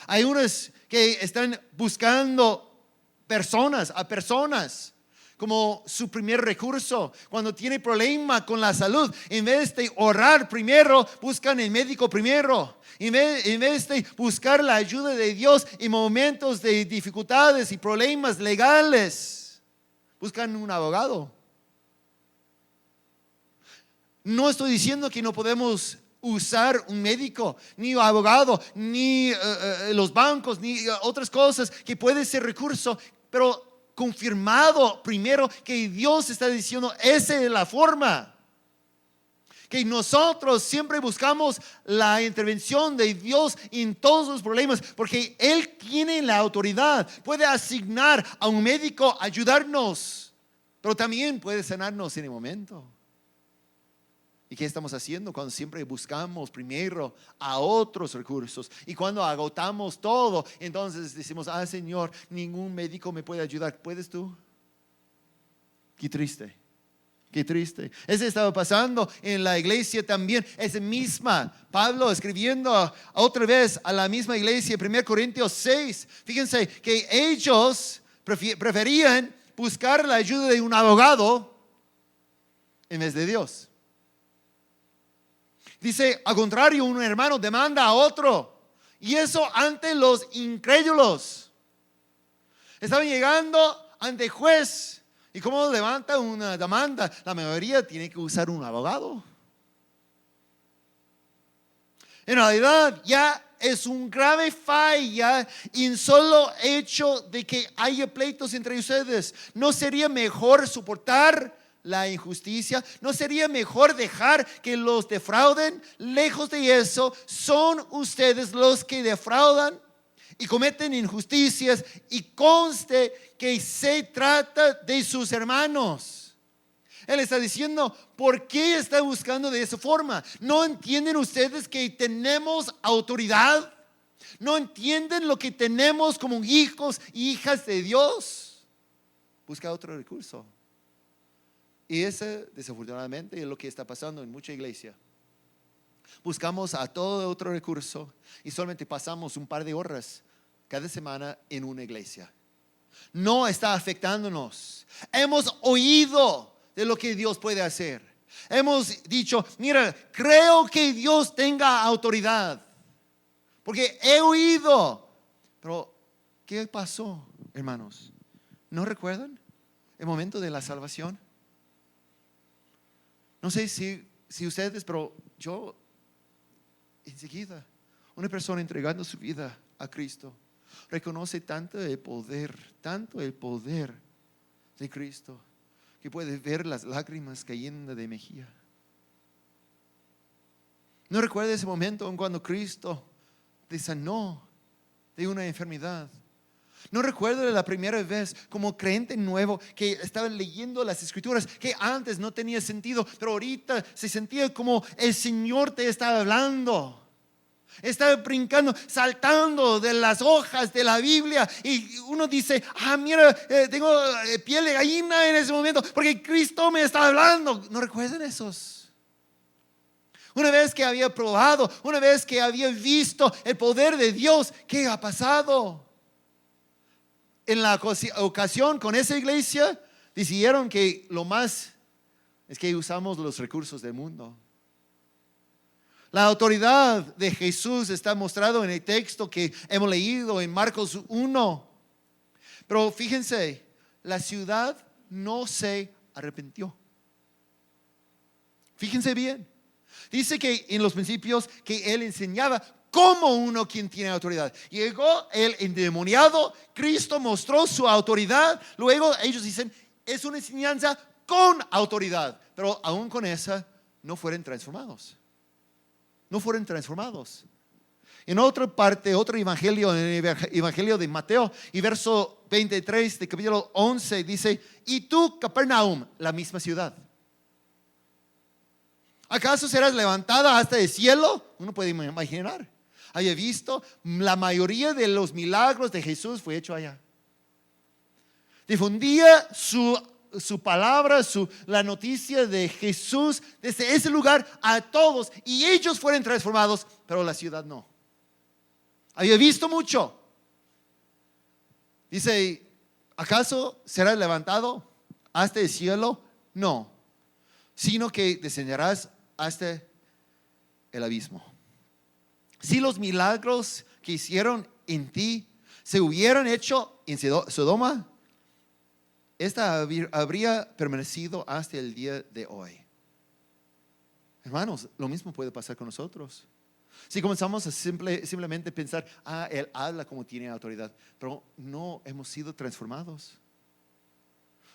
Hay unos que están buscando personas como su primer recurso. Cuando tiene problema con la salud, en vez de orar primero, buscan el médico primero. En vez de buscar la ayuda de Dios en momentos de dificultades y problemas legales, buscan un abogado. No estoy diciendo que no podemos usar un médico, ni un abogado, ni los bancos, ni otras cosas que puede ser recurso, pero confirmado primero que Dios está diciendo, esa es la forma. Que nosotros siempre buscamos la intervención de Dios en todos los problemas, porque Él tiene la autoridad, puede asignar a un médico a ayudarnos, pero también puede sanarnos en el momento. ¿Y qué estamos haciendo cuando siempre buscamos primero a otros recursos? Y cuando agotamos todo, entonces decimos, Señor, ningún médico me puede ayudar. ¿Puedes tú? Qué triste, qué triste. Eso estaba pasando en la iglesia también. Esa misma, Pablo escribiendo otra vez a la misma iglesia, 1 Corintios 6. Fíjense que ellos preferían buscar la ayuda de un abogado en vez de Dios. Dice, al contrario, un hermano demanda a otro. Y eso ante los incrédulos. Estaban llegando ante juez. ¿Y cómo levanta una demanda? La mayoría tiene que usar un abogado. En realidad ya es un grave falla en solo hecho de que haya pleitos entre ustedes. ¿No sería mejor soportar la injusticia? ¿No sería mejor dejar que los defrauden? Lejos de eso, son ustedes los que defraudan y cometen injusticias, y conste que se trata de sus hermanos. Él está diciendo, ¿por qué está buscando de esa forma? ¿No entienden ustedes que tenemos autoridad? ¿No entienden lo que tenemos como hijos y hijas de Dios? Busca otro recurso. Y ese, desafortunadamente, es lo que está pasando en mucha iglesia. Buscamos a todo otro recurso y solamente pasamos un par de horas cada semana en una iglesia. No está afectándonos. Hemos oído de lo que Dios puede hacer. Hemos dicho, mira, creo que Dios tenga autoridad, porque he oído. Pero, ¿qué pasó, hermanos? ¿No recuerdan el momento de la salvación? No sé si ustedes, pero yo enseguida, una persona entregando su vida a Cristo, reconoce tanto el poder de Cristo, que puede ver las lágrimas cayendo de mejilla. ¿No recuerda ese momento en cuando Cristo te sanó de una enfermedad? ¿No recuerdo la primera vez como creyente nuevo que estaba leyendo las escrituras que antes no tenía sentido, pero ahorita se sentía como el Señor te estaba hablando? Estaba brincando, saltando de las hojas de la Biblia, y uno dice, mira, tengo piel de gallina en ese momento porque Cristo me está hablando. ¿No recuerdan esos? Una vez que había probado, una vez que había visto el poder de Dios, ¿qué ha pasado? En la ocasión con esa iglesia decidieron que lo más es que usamos los recursos del mundo. La autoridad de Jesús está mostrado en el texto que hemos leído en Marcos 1. Pero fíjense, la ciudad no se arrepintió. Fíjense bien. Dice que en los principios que Él enseñaba como uno quien tiene autoridad. Llegó el endemoniado, Cristo mostró su autoridad. Luego ellos dicen, es una enseñanza con autoridad. Pero aún con esa no fueron transformados. No fueron transformados. En otra parte, otro evangelio, en el evangelio de Mateo, y verso 23 de capítulo 11, dice, y tú, Capernaum, la misma ciudad, ¿acaso serás levantada hasta el cielo? Uno puede imaginar. Había visto, la mayoría de los milagros de Jesús fue hecho allá. Difundía su palabra, la noticia de Jesús desde ese lugar a todos, y ellos fueron transformados, pero la ciudad no. Había visto mucho. Dice, ¿acaso será levantado hasta el cielo? No, sino que descenderás hasta el abismo. Si los milagros que hicieron en ti se hubieran hecho en Sodoma, esta habría permanecido hasta el día de hoy. Hermanos, lo mismo puede pasar con nosotros. Si comenzamos a simplemente pensar, Él habla como tiene autoridad, pero no hemos sido transformados.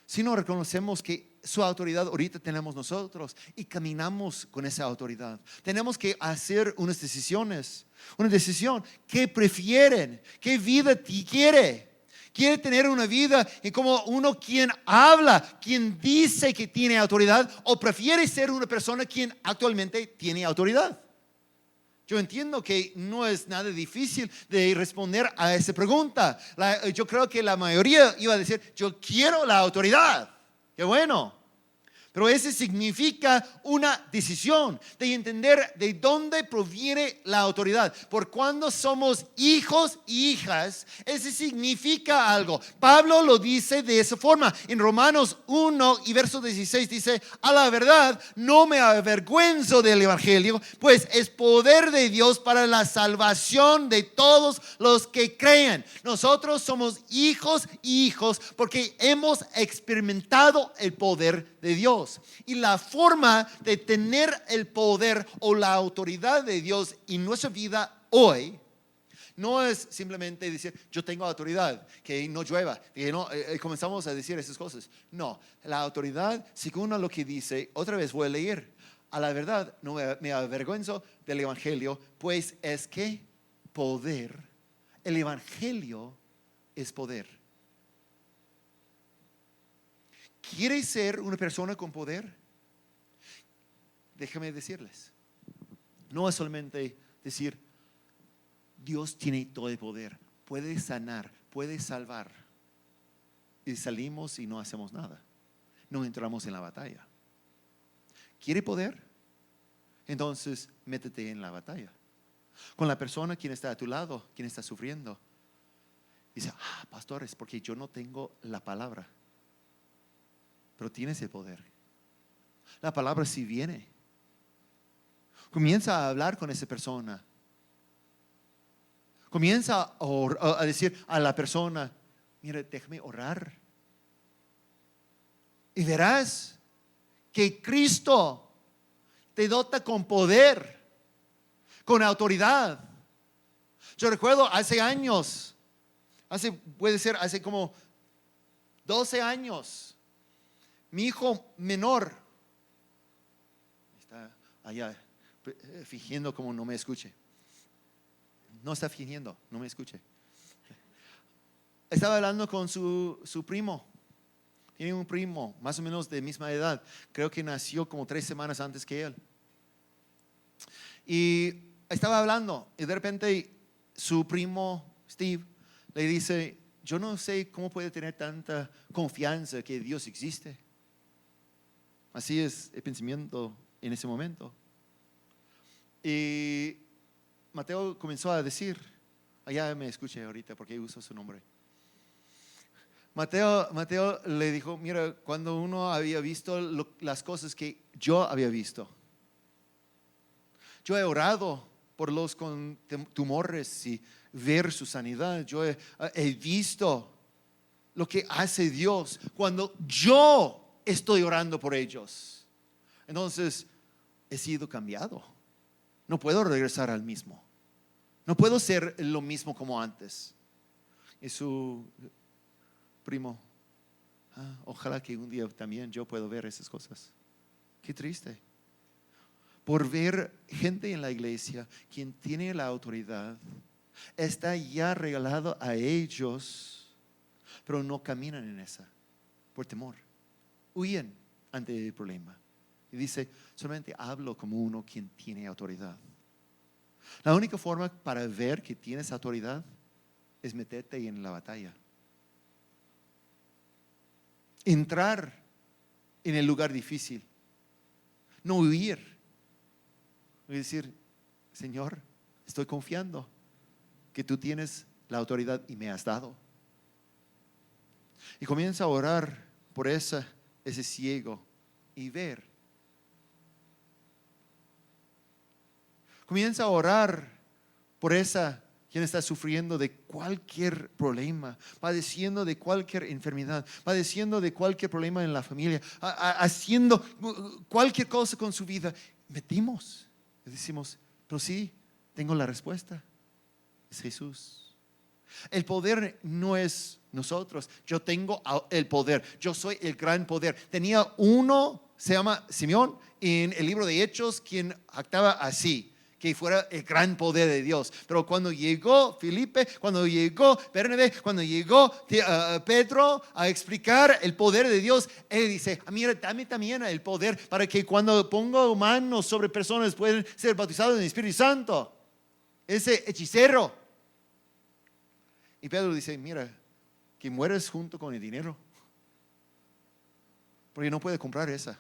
Si no reconocemos que su autoridad ahorita tenemos nosotros y caminamos con esa autoridad, tenemos que hacer unas decisiones. Una decisión, ¿qué prefieren? ¿Qué vida quiere? ¿Quiere tener una vida en como uno quien habla, quien dice que tiene autoridad, o prefiere ser una persona quien actualmente tiene autoridad? Yo entiendo que no es nada difícil de responder a esa pregunta. Yo creo que la mayoría iba a decir, yo quiero la autoridad. Qué bueno. Pero eso significa una decisión de entender de dónde proviene la autoridad. Por cuando somos hijos y hijas, eso significa algo. Pablo lo dice de esa forma. En Romanos 1 y verso 16 dice, a la verdad no me avergüenzo del evangelio, pues es poder de Dios para la salvación de todos los que creen. Nosotros somos hijos y hijos porque hemos experimentado el poder de Dios. Y la forma de tener el poder o la autoridad de Dios en nuestra vida hoy no es simplemente decir, yo tengo autoridad, que no llueva, que no, comenzamos a decir esas cosas. No, la autoridad, según lo que dice, otra vez voy a leer, a la verdad no me avergüenzo del evangelio, pues es que poder, el evangelio es poder. ¿Quieres ser una persona con poder? Déjame decirles, no es solamente decir, Dios tiene todo el poder, puede sanar, puede salvar. Y salimos y no hacemos nada, no entramos en la batalla. ¿Quiere poder? Entonces métete en la batalla con la persona quien está a tu lado, quien está sufriendo. Dice, pastores, porque yo no tengo la palabra. Pero tienes el poder. La palabra sí viene. Comienza a hablar con esa persona. Comienza a decir a la persona, mira, déjame orar. Y verás que Cristo te dota con poder, con autoridad. Yo recuerdo hace años, puede ser hace como 12 años, mi hijo menor está allá fingiendo como no me escuche. No está fingiendo, no me escuche. Estaba hablando con su primo. Tiene un primo más o menos de misma edad. Creo que nació como 3 semanas antes que él. Y estaba hablando y de repente su primo Steve le dice, yo no sé cómo puede tener tanta confianza que Dios existe. Así es el pensamiento en ese momento. Y Mateo comenzó a decir, allá me escuché ahorita porque uso su nombre. Mateo le dijo, mira, cuando uno había visto las cosas que yo había visto, yo he orado por los con tumores y ver su sanidad. Yo he visto lo que hace Dios cuando yo estoy orando por ellos. Entonces he sido cambiado. No puedo regresar al mismo. No puedo ser lo mismo como antes. Y su primo, ojalá que un día también yo pueda ver esas cosas. Qué triste. Por ver gente en la iglesia quien tiene la autoridad, está ya regalado a ellos, pero no caminan en esa por temor. Huyen ante el problema. Y dice, solamente hablo como uno quien tiene autoridad. La única forma para ver que tienes autoridad es meterte en la batalla. Entrar en el lugar difícil. No huir. Y decir, Señor, estoy confiando que tú tienes la autoridad y me has dado. Y comienza a orar por esa ese ciego y ver. Comienza a orar por esa quien está sufriendo de cualquier problema, padeciendo de cualquier enfermedad, padeciendo de cualquier problema en la familia, haciendo cualquier cosa con su vida. Metimos, decimos, pero sí, tengo la respuesta. Es Jesús. El poder no es nosotros. Yo tengo el poder. Yo soy el gran poder. Tenía uno, se llama Simeón, en el libro de Hechos, quien actaba así, que fuera el gran poder de Dios. Pero cuando llegó Felipe, cuando llegó Bernabé, cuando llegó Pedro a explicar el poder de Dios, él dice, mira, dame también el poder para que cuando pongo manos sobre personas pueden ser bautizados en el Espíritu Santo. Ese hechicero. Y Pedro dice, mira, que mueres junto con el dinero, porque no puede comprar esa.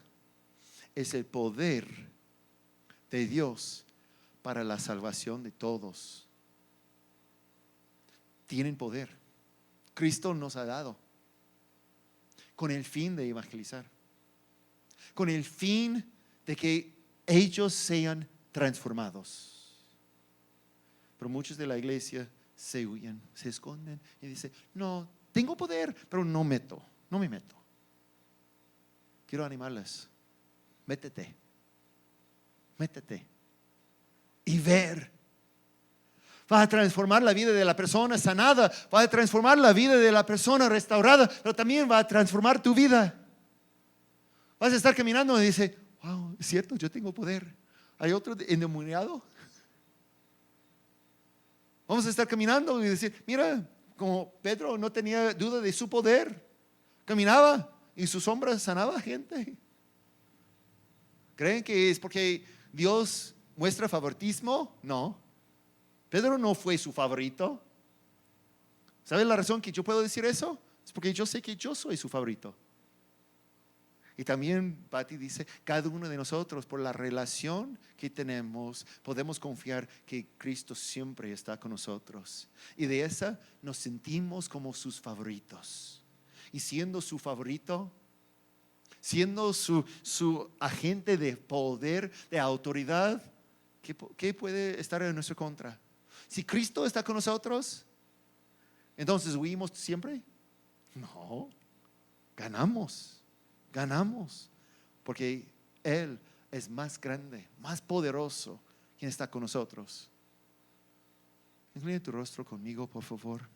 Es el poder de Dios para la salvación de todos. Tienen poder. Cristo nos ha dado con el fin de evangelizar, con el fin de que ellos sean transformados. Pero muchos de la iglesia se huyen, se esconden y dicen, no, tengo poder, pero no me meto. Quiero animarles, métete y ver. Va a transformar la vida de la persona sanada, va a transformar la vida de la persona restaurada, pero también va a transformar tu vida. Vas a estar caminando y dice, wow, es cierto, yo tengo poder. Hay otro endemoniado. Vamos a estar caminando y decir, mira, como Pedro no tenía duda de su poder, caminaba y su sombra sanaba gente. ¿Creen que es porque Dios muestra favoritismo? No. Pedro no fue su favorito. ¿Sabes la razón que yo puedo decir eso? Es porque yo sé que yo soy su favorito. Y también Patti dice, cada uno de nosotros, por la relación que tenemos, podemos confiar que Cristo siempre está con nosotros. Y de esa nos sentimos como sus favoritos. Y siendo su favorito, siendo su agente de poder, de autoridad, ¿qué puede estar en nuestra contra? Si Cristo está con nosotros, entonces huimos siempre. No, ganamos, porque Él es más grande, más poderoso, quien está con nosotros. Inclina tu rostro conmigo, por favor.